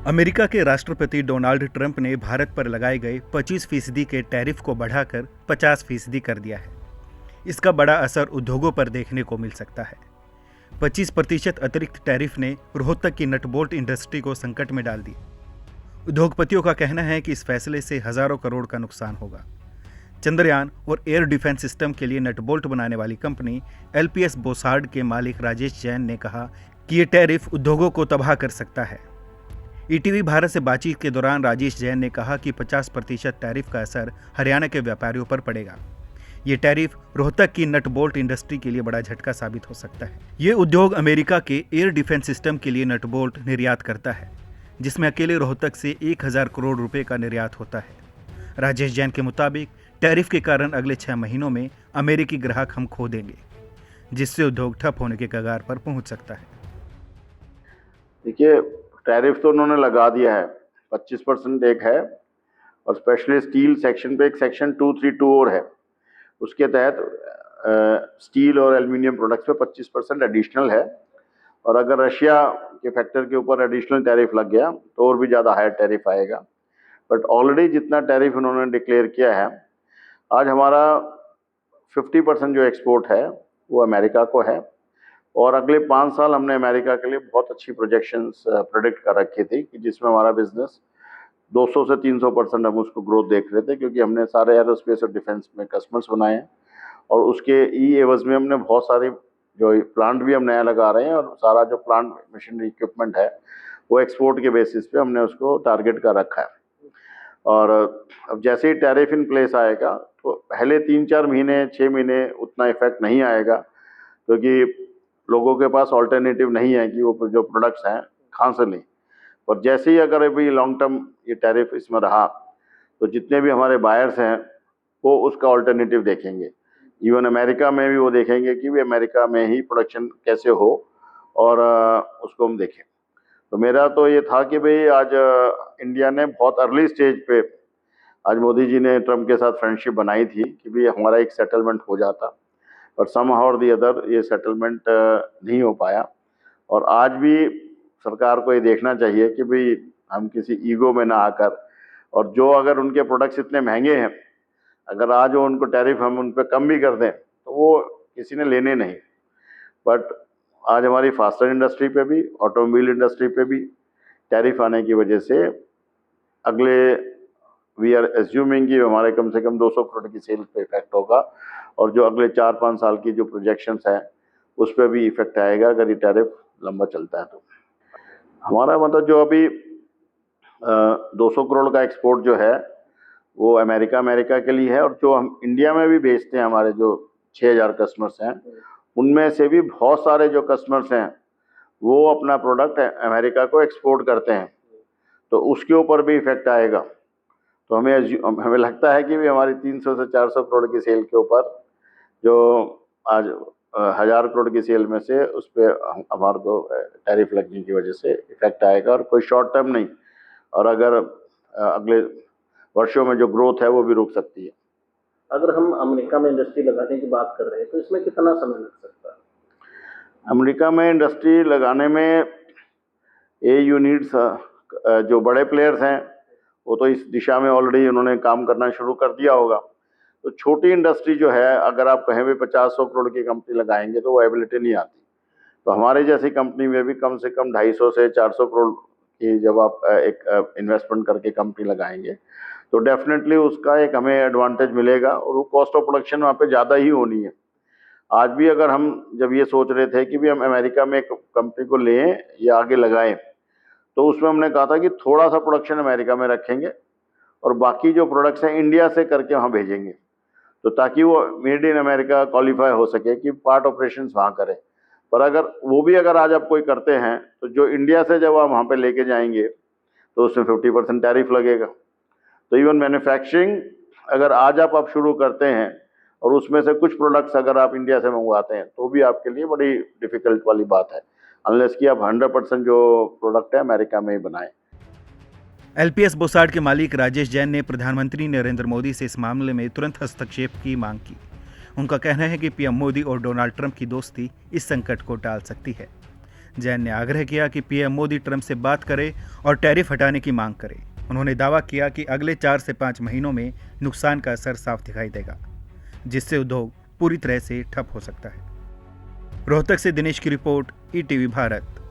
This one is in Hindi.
अमेरिका के राष्ट्रपति डोनाल्ड ट्रंप ने भारत पर लगाए गए 25% के टैरिफ को बढ़ाकर 50% कर दिया है। इसका बड़ा असर उद्योगों पर देखने को मिल सकता है। 25% अतिरिक्त टैरिफ ने रोहतक की नट बोल्ट इंडस्ट्री को संकट में डाल दी। उद्योगपतियों का कहना है कि इस फैसले से हजारों करोड़ का नुकसान होगा। चंद्रयान और एयर डिफेंस सिस्टम के लिए नट बोल्ट बनाने वाली कंपनी LPS बोसार्ड के मालिक राजेश जैन ने कहा कि ये टैरिफ उद्योगों को तबाह कर सकता है। ETV भारत से बातचीत के दौरान राजेश जैन ने कहा कि 50% टैरिफ का असर हरियाणा के व्यापारियों पर पड़ेगा। ये टैरिफ रोहतक की नट बोल्ट इंडस्ट्री के लिए बड़ा झटका साबित हो सकता है। ये उद्योग अमेरिका के एयर डिफेंस सिस्टम के लिए नट बोल्ट निर्यात करता है, जिसमें अकेले रोहतक से 1000 करोड़ रुपए का निर्यात होता है। राजेश जैन के मुताबिक टैरिफ के कारण अगले 6 महीनों में अमेरिकी ग्राहक हम खो देंगे, जिससे उद्योग ठप होने के कगार पर पहुंच सकता है। देखिए, टैरिफ तो उन्होंने लगा दिया है, 25% एक है, और स्पेशली स्टील सेक्शन पे एक सेक्शन 232 और है। उसके तहत स्टील और एल्युमिनियम प्रोडक्ट्स पे 25% एडिशनल है, और अगर रशिया के फैक्टर के ऊपर एडिशनल टैरिफ लग गया तो और भी ज़्यादा हायर टैरिफ आएगा। बट ऑलरेडी जितना टैरिफ उन्होंने डिक्लेयर किया है, आज हमारा 50% जो एक्सपोर्ट है वो अमेरिका को है, और अगले 5 साल हमने अमेरिका के लिए बहुत अच्छी प्रोजेक्शंस प्रेडिक्ट कर रखी थी कि जिसमें हमारा बिजनेस 200 से 300% हम उसको ग्रोथ देख रहे थे, क्योंकि हमने सारे एरोस्पेस और डिफेंस में कस्टमर्स बनाए हैं, और उसके एवज में हमने बहुत सारे जो प्लांट भी हम नया लगा रहे हैं, और सारा जो प्लांट मशीनरी इक्विपमेंट है वो एक्सपोर्ट के बेसिस पे हमने उसको टारगेट कर रखा है। और अब जैसे ही टैरिफ इन प्लेस आएगा तो पहले 3-4 महीने 6 महीने उतना इफेक्ट नहीं आएगा, क्योंकि लोगों के पास ऑल्टरनेटिव नहीं है कि वो जो प्रोडक्ट्स हैं कहाँ से लें। और जैसे ही अगर अभी लॉन्ग टर्म ये टैरिफ इसमें रहा तो जितने भी हमारे बायर्स हैं वो उसका ऑल्टरनेटिव देखेंगे। इवन अमेरिका में भी वो देखेंगे कि भी अमेरिका में ही प्रोडक्शन कैसे हो, और उसको हम देखें। तो मेरा तो ये था कि भाई आज इंडिया ने बहुत अर्ली स्टेज पे आज मोदी जी ने ट्रम्प के साथ फ्रेंडशिप बनाई थी कि भाई हमारा एक सेटलमेंट हो जाता, और समहाउ और दी अदर ये सेटलमेंट नहीं हो पाया। और आज भी सरकार को ये देखना चाहिए कि भाई हम किसी ईगो में ना आकर, और जो अगर उनके प्रोडक्ट्स इतने महंगे हैं, अगर आज वो उनको टैरिफ हम उन पर कम भी कर दें तो वो किसी ने लेने नहीं। बट आज हमारी फास्टर इंडस्ट्री पे भी, ऑटोमोबाइल इंडस्ट्री पे भी टैरिफ आने की वजह से अगले वी आर एज्यूमिंग कि हमारे कम से कम 200 करोड़ की सेल पे इफेक्ट होगा, और जो अगले 4-5 साल की जो प्रोजेक्शंस हैं उस पर भी इफेक्ट आएगा अगर ये टैरिफ लंबा चलता है तो। हमारा मतलब जो अभी 200 करोड़ का एक्सपोर्ट जो है वो अमेरिका के लिए है, और जो हम इंडिया में भी भेजते हैं, हमारे जो 6000 कस्टमर्स हैं उनमें से भी बहुत सारे जो कस्टमर्स हैं वो अपना प्रोडक्ट अमेरिका को एक्सपोर्ट करते हैं, तो उसके ऊपर भी इफेक्ट आएगा। तो हमें लगता है कि भी हमारी 300 से 400 करोड़ की सेल के ऊपर जो आज 1000 करोड़ की सेल में से उस पर हमारे को टैरिफ लगने की वजह से इफेक्ट आएगा, और कोई शॉर्ट टर्म नहीं, और अगर अगले वर्षों में जो ग्रोथ है वो भी रुक सकती है। अगर हम अमेरिका में इंडस्ट्री लगाने की बात कर रहे हैं तो इसमें कितना समय लग सकता है? अमेरिका में इंडस्ट्री लगाने में ए यूनिट्स जो बड़े प्लेयर्स हैं वो तो इस दिशा में ऑलरेडी उन्होंने काम करना शुरू कर दिया होगा। तो छोटी इंडस्ट्री जो है, अगर आप कहें भी 50-100 करोड़ की कंपनी लगाएंगे तो वो एबिलिटी नहीं आती। तो हमारे जैसी कंपनी में भी कम से कम 250 से 400 करोड़ की जब आप एक इन्वेस्टमेंट करके कंपनी लगाएंगे तो डेफिनेटली उसका एक हमें एडवांटेज मिलेगा, और वो कॉस्ट ऑफ प्रोडक्शन वहाँ पे ज़्यादा ही होनी है। आज भी अगर हम जब ये सोच रहे थे कि भी हम अमेरिका में एक कंपनी को लें या आगे लगाएं, तो उसमें हमने कहा था कि थोड़ा सा प्रोडक्शन अमेरिका में रखेंगे और बाकी जो प्रोडक्ट्स हैं इंडिया से करके वहाँ भेजेंगे, तो ताकि वो मेड इन अमेरिका क्वालिफाई हो सके कि पार्ट ऑपरेशंस वहाँ करें। पर अगर वो भी अगर आज आप कोई करते हैं तो जो इंडिया से जब आप वहाँ पे लेके जाएंगे तो उसमें 50% टैरिफ लगेगा। तो इवन मैन्युफैक्चरिंग अगर आज आप शुरू करते हैं और उसमें से कुछ प्रोडक्ट्स अगर आप इंडिया से मंगवाते हैं तो भी आपके लिए बड़ी डिफिकल्ट वाली बात है, अनलेस कि आप 100% जो प्रोडक्ट है अमेरिका में ही बनाएं। LPS बोसार्ड के मालिक राजेश जैन ने प्रधानमंत्री नरेंद्र मोदी से इस मामले में तुरंत हस्तक्षेप की मांग की। उनका कहना है कि PM मोदी और डोनाल्ड ट्रंप की दोस्ती इस संकट को टाल सकती है। जैन ने आग्रह किया कि पीएम मोदी ट्रंप से बात करें और टैरिफ हटाने की मांग करें। उन्होंने दावा किया कि अगले 4 से 5 महीनों में नुकसान का असर साफ दिखाई देगा, जिससे उद्योग पूरी तरह से ठप हो सकता है। रोहतक से दिनेश की रिपोर्ट, ईटीवी भारत।